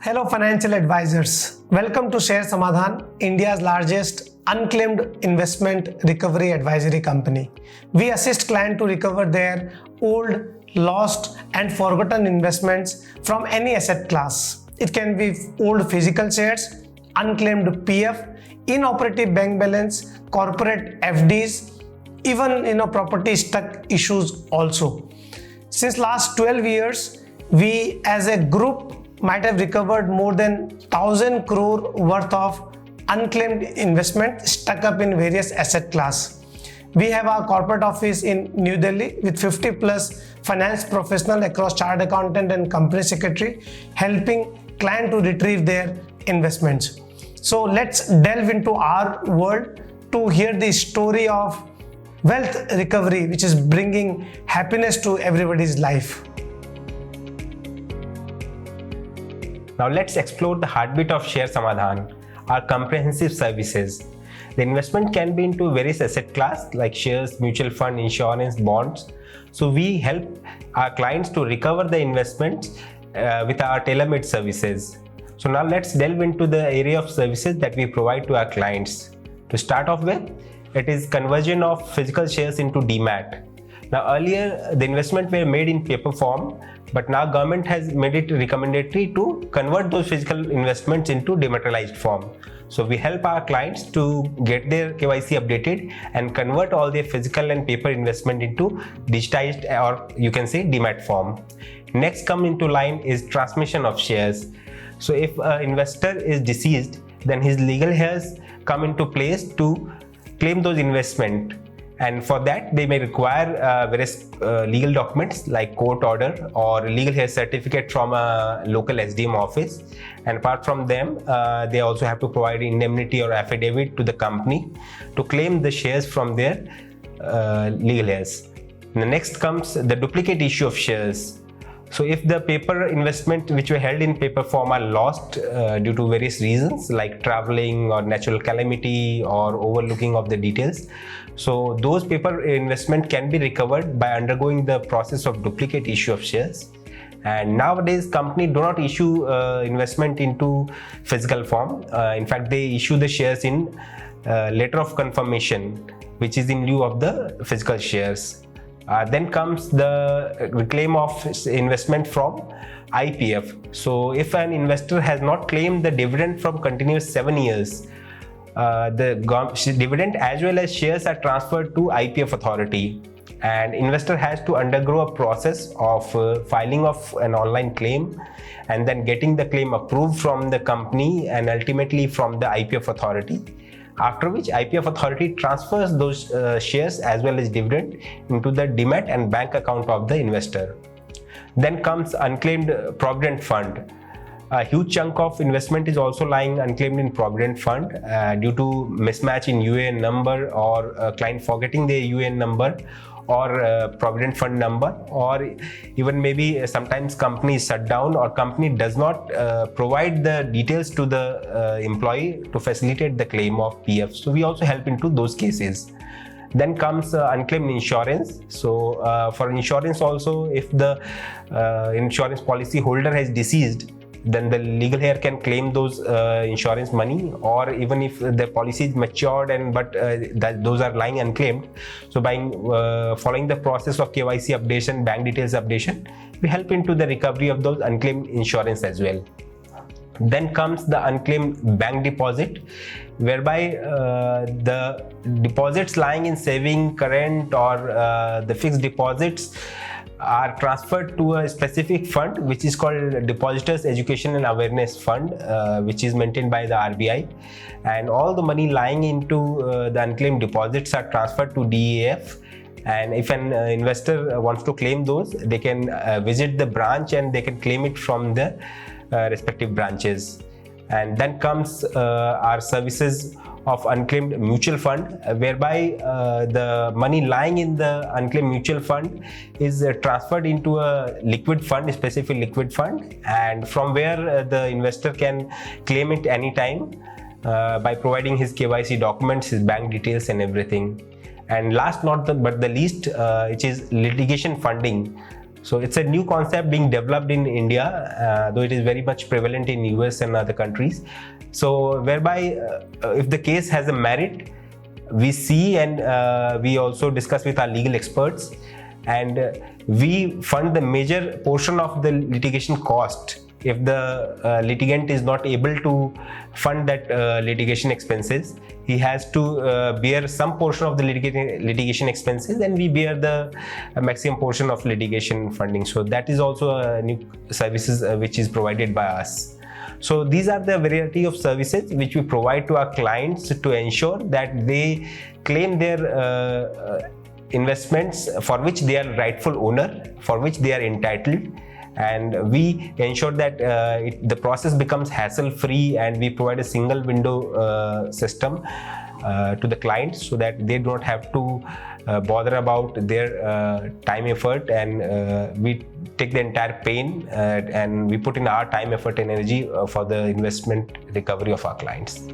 Hello financial advisors. Welcome to Share Samadhan, India's largest unclaimed investment recovery advisory company. We assist clients to recover their old, lost and forgotten investments from any asset class. It can be old physical shares, unclaimed PF, in-operative bank balance, corporate FDs, even property stuck issues also. Since last 12 years, we as a group might have recovered more than 1,000 crore worth of unclaimed investment stuck up in various asset class. We have our corporate office in New Delhi with 50 plus finance professionals across chartered accountant and company secretary helping client to retrieve their investments. So let's delve into our world to hear the story of wealth recovery, which is bringing happiness to everybody's life. Now let's explore the heartbeat of Share Samadhan, our comprehensive services. The investment can be into various asset class like shares, mutual fund, insurance, bonds. So we help our clients to recover the investments with our tailor-made services. So now let's delve into the area of services that we provide to our clients. To start off with, it is conversion of physical shares into Demat. Now earlier the investment were made in paper form, but now government has made it recommendatory to convert those physical investments into dematerialized form. So we help our clients to get their KYC updated and convert all their physical and paper investment into digitized, or you can say Demat form. Next come into line is transmission of shares. So if an investor is deceased, then his legal heirs come into place to claim those investment. And for that, they may require various legal documents like court order or legal heir certificate from a local SDM office. And apart from them, they also have to provide indemnity or affidavit to the company to claim the shares from their legal heirs. The next comes the duplicate issue of shares. So if the paper investment which were held in paper form are lost due to various reasons like traveling or natural calamity or overlooking of the details, so those paper investment can be recovered by undergoing the process of duplicate issue of shares. And nowadays company do not issue investment into physical form. In fact, they issue the shares in letter of confirmation, which is in lieu of the physical shares. Then comes the reclaim of investment from IEPF. So if an investor has not claimed the dividend from continuous 7 years, the dividend as well as shares are transferred to IEPF authority, and investor has to undergo a process of filing of an online claim and then getting the claim approved from the company and ultimately from the IEPF authority. After which IEPF authority transfers those shares as well as dividend into the Demat and bank account of the investor. Then comes unclaimed Provident fund. A huge chunk of investment is also lying unclaimed in Provident fund due to mismatch in UAN number or client forgetting their UAN number or Provident fund number, or even maybe sometimes company is shut down or company does not provide the details to the employee to facilitate the claim of PF. So we also help into those cases. Then comes unclaimed insurance. So for insurance also, if the insurance policy holder has deceased, then the legal heir can claim those insurance money, or even if the policy is matured and those are lying unclaimed. So by following the process of KYC updation, bank details updation, we help into the recovery of those unclaimed insurance as well. Then comes the unclaimed bank deposit, whereby the deposits lying in saving, current or the fixed deposits are transferred to a specific fund which is called Depositors Education and Awareness Fund, which is maintained by the RBI, and all the money lying into the unclaimed deposits are transferred to DEF. And if an investor wants to claim those, they can visit the branch and they can claim it from the respective branches. And then comes our services of unclaimed mutual fund, whereby the money lying in the unclaimed mutual fund is transferred into a liquid fund, a specific liquid fund, and from where the investor can claim it anytime by providing his KYC documents, his bank details and everything. And last but the least, which is litigation funding. So it's a new concept being developed in India, though it is very much prevalent in US and other countries. So whereby if the case has a merit, we see and we also discuss with our legal experts, and we fund the major portion of the litigation cost if the litigant is not able to fund that litigation expenses. He has to bear some portion of the litigation expenses, and we bear the maximum portion of litigation funding. So that is also a new services which is provided by us. So these are the variety of services which we provide to our clients to ensure that they claim their investments for which they are rightful owner, for which they are entitled, and we ensure that the process becomes hassle-free, and we provide a single window system to the clients so that they don't have to bother about their time effort, and we take the entire pain and we put in our time, effort, and energy for the investment recovery of our clients.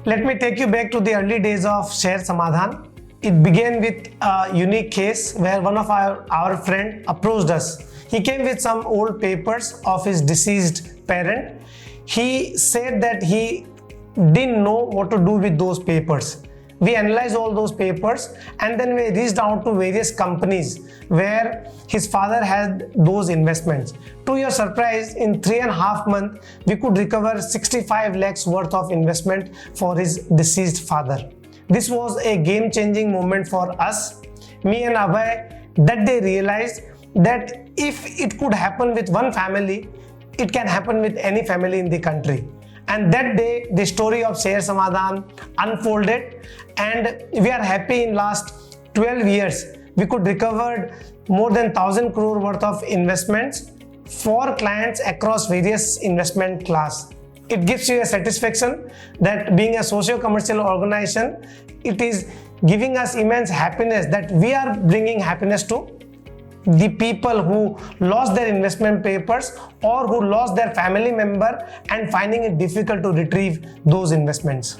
Let me take you back to the early days of Share Samadhan. It began with a unique case where one of our friend approached us. He came with some old papers of his deceased parent. He said that he didn't know what to do with those papers. We analyzed all those papers, and then we reached out to various companies where his father had those investments. To your surprise, in 3.5 months, we could recover 65 lakhs worth of investment for his deceased father. This was a game-changing moment for us. Me and Abhay that day realized that if it could happen with one family, it can happen with any family in the country. And that day, the story of Share Samadhan unfolded, and we are happy in last 12 years, we could recover more than 1,000 crore worth of investments for clients across various investment class. It gives you a satisfaction that being a socio-commercial organization, it is giving us immense happiness that we are bringing happiness to the people who lost their investment papers or who lost their family member and finding it difficult to retrieve those investments.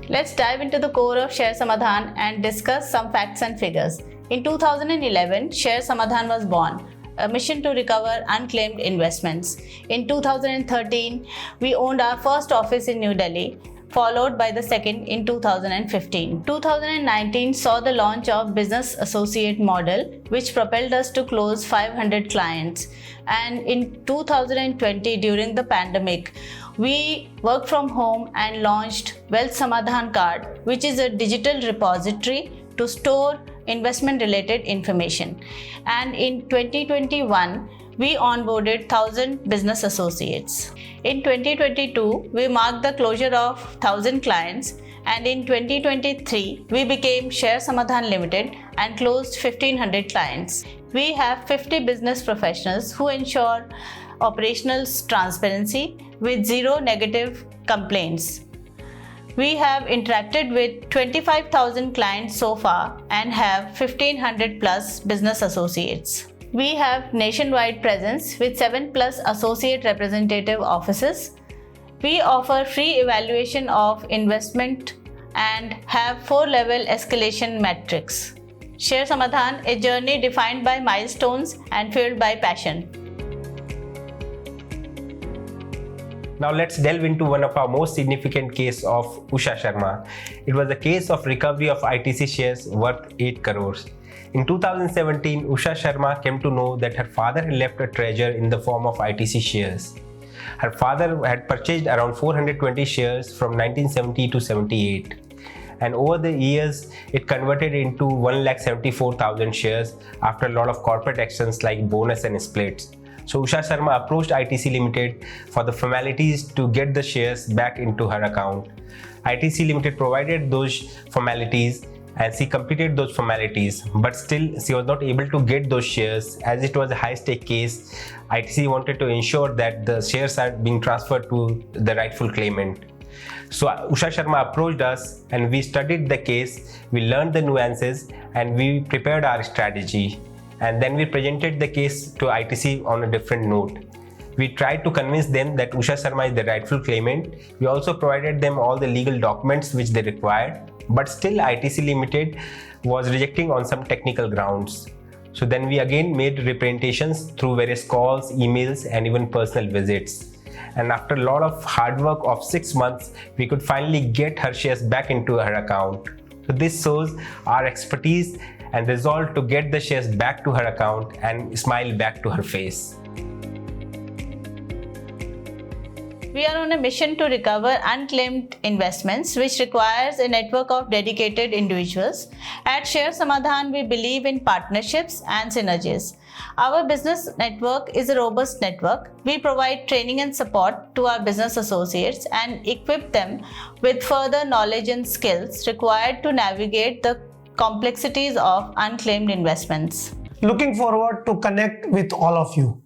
Let's dive into the core of Share Samadhan and discuss some facts and figures. In 2011, Share Samadhan was born, a mission to recover unclaimed investments. In 2013, we owned our first office in New Delhi, followed by the second in 2015. 2019 saw the launch of Business Associate model, which propelled us to close 500 clients. And in 2020, during the pandemic, we worked from home and launched Wealth Samadhan Card, which is a digital repository to store investment-related information. And in 2021, we onboarded 1,000 business associates. In 2022, we marked the closure of 1,000 clients, and in 2023, we became Share Samadhan Limited and closed 1,500 clients. We have 50 business professionals who ensure operational transparency with zero negative complaints. We have interacted with 25,000 clients so far and have 1,500 plus business associates. We have nationwide presence with 7+ associate representative offices. We offer free evaluation of investment and have 4-level escalation metrics. Share Samadhan, a journey defined by milestones and fueled by passion. Now let's delve into one of our most significant case of Usha Sharma. It was a case of recovery of ITC shares worth 8 crores. In 2017, Usha Sharma came to know that her father had left a treasure in the form of ITC shares. Her father had purchased around 420 shares from 1970 to 78. And over the years, it converted into 1,74,000 shares after a lot of corporate actions like bonus and splits. So Usha Sharma approached ITC Limited for the formalities to get the shares back into her account. ITC Limited provided those formalities and she completed those formalities, but still she was not able to get those shares as it was a high-stake case. ITC wanted to ensure that the shares are being transferred to the rightful claimant. So Usha Sharma approached us and we studied the case, we learned the nuances and we prepared our strategy. And then we presented the case to ITC on a different note. We tried to convince them that Usha Sharma is the rightful claimant. We also provided them all the legal documents which they required. but still ITC Limited was rejecting on some technical grounds. So then we again made representations through various calls, emails, and even personal visits. And after a lot of hard work of 6 months, we could finally get her shares back into her account. So this shows our expertise and resolve to get the shares back to her account and smile back to her face. We are on a mission to recover unclaimed investments, which requires a network of dedicated individuals. At Share Samadhan, we believe in partnerships and synergies. Our business network is a robust network. We provide training and support to our business associates and equip them with further knowledge and skills required to navigate the complexities of unclaimed investments. Looking forward to connect with all of you.